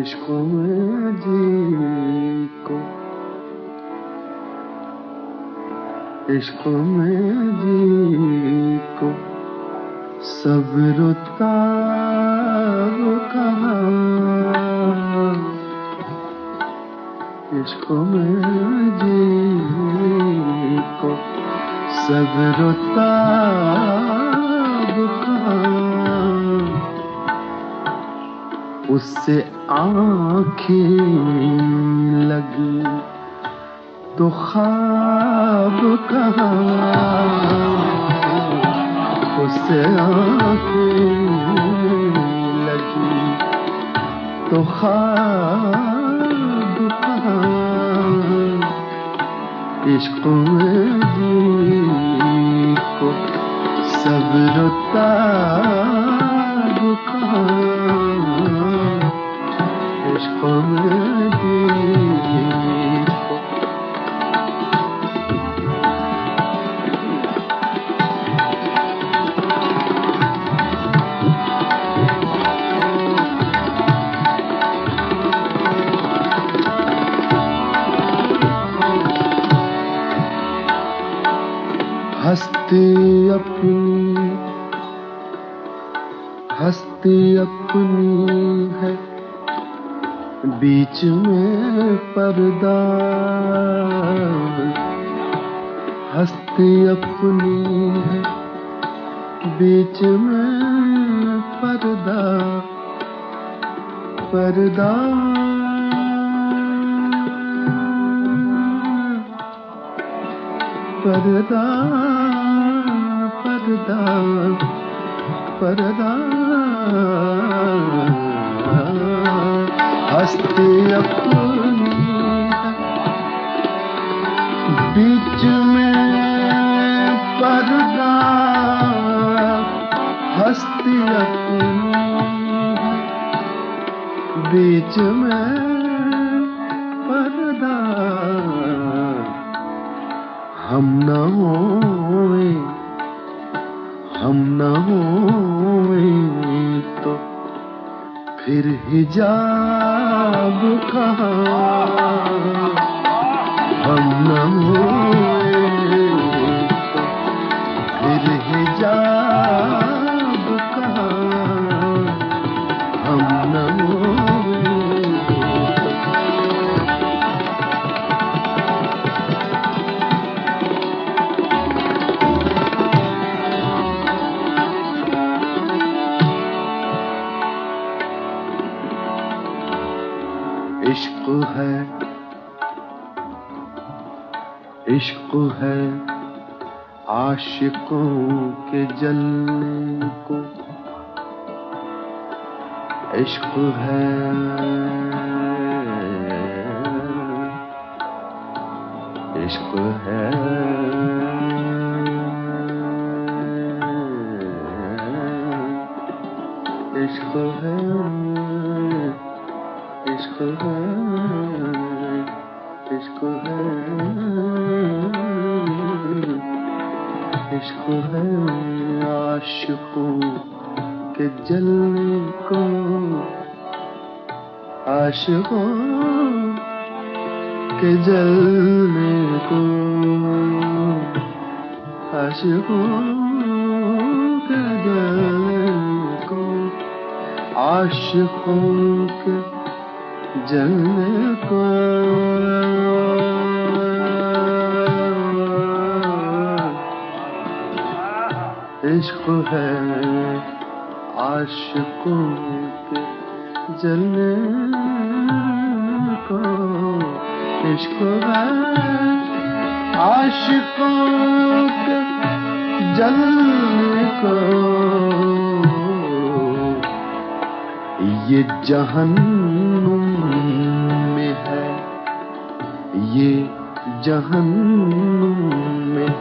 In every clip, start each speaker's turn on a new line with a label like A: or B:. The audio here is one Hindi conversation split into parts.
A: इश्क में जी को, इश्क में जी को सब रुताब कहाँ, इश्क में जी को सब रुताब कहाँ, उससे आँखें लगी तो ख्वाब कहाँ, उससे आँखें लगी तो ख्वाब कहाँ, इश्क में जी को सब रुताब कहाँ, इश्क में जी को। हस्ती अपनी है बीच में पर्दा, हस्ती अपनी है बीच में पर्दा, पर्दा पर्दा पर्दा पर्दा, हस्ती अपनी बीच में पर्दा, हस्ती अपनी बीच में पर्दा, हम न होए तो फिर हिजाब कहाँ, हम न होए तो फिर हिजाब कहाँ, हम न होए इश्क है आशिकों के जलने को, इश्क है इश्क है इश्क है इश्क है इश्क है इश्क है आशिकों के जलने को, आशिकों के जलने को, आशिकों के जलने को, आशिकों के जलने को, इश्क है आशिकों के जलने को, इश्क है आशिकों के जलने को, ये जहन्नुम में है, ये जहन्नुम में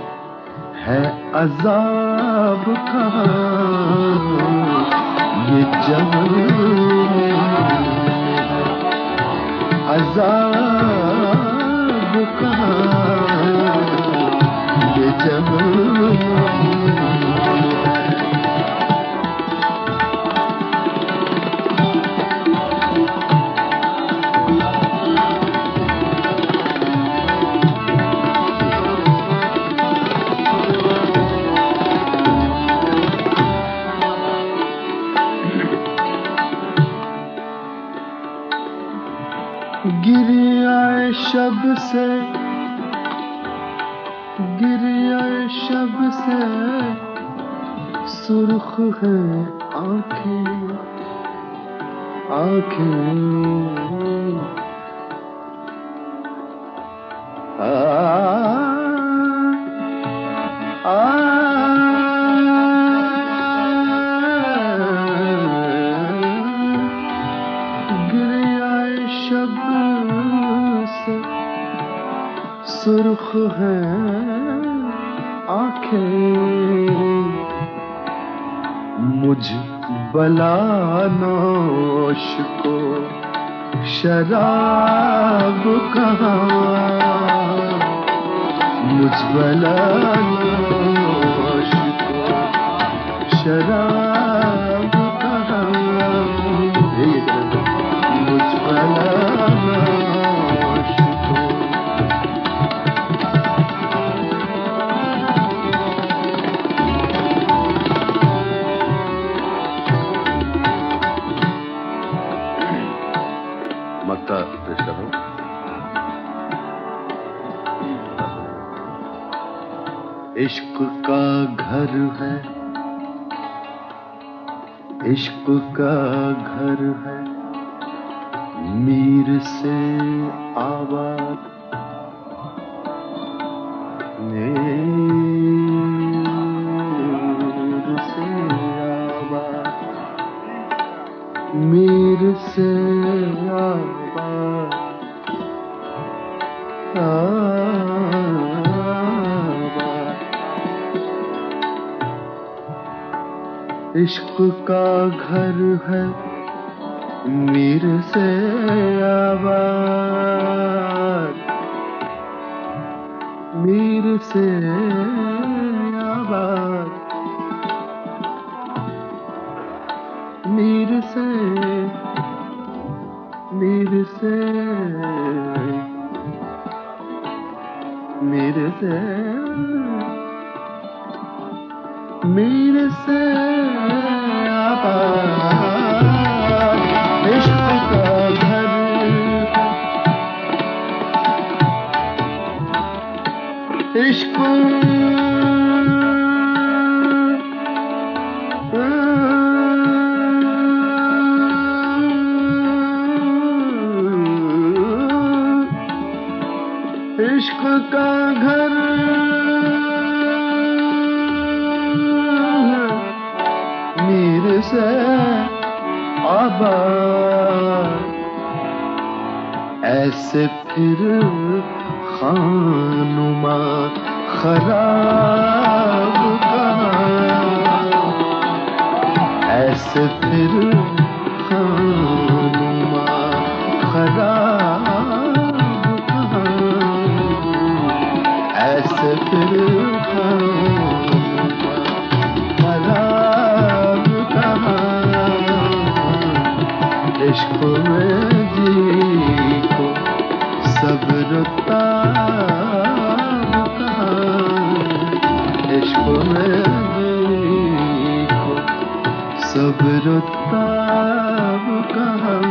A: है अज़ाब कहाँ, ये जहन्नुम में है अज़ाब कहाँ, ये जहन्नुम शब से सुर्ख है आंखें आंखें गिर आए शब से सुर्ख है आंखें मुझ बलानोश को शराब कहाँ मुझ बलानोश को शराब कहाँ मुझ बलानोश को मक्ता पेश कर रहा हूं। इश्क का घर है इश्क का घर है मीर से आबाद मीर से आबाद मीर से आबाद इश्क का घर है मीर से आबाद मीर से आबाद मीर से मीर से मीर से मीर से आबाद इश्क का घर इश्क इश्क का घर मीर से आबाद ऐसे फिर खानुमा खराब कहाँ ऐसे फिर खानुमा खराब कहाँ ऐसे फिर खानुमा खराब कहाँ इश्क में जी को सब्र ताब कहाँ इश्क में जी को सब्र ताब कहाँ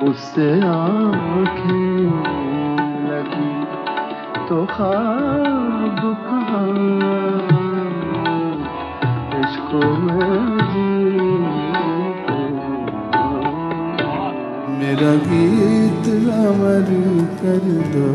A: उससे आँखें लगी तो ख्वाब कहाँ इश्क में जी मेरा गीत अमर कर दो।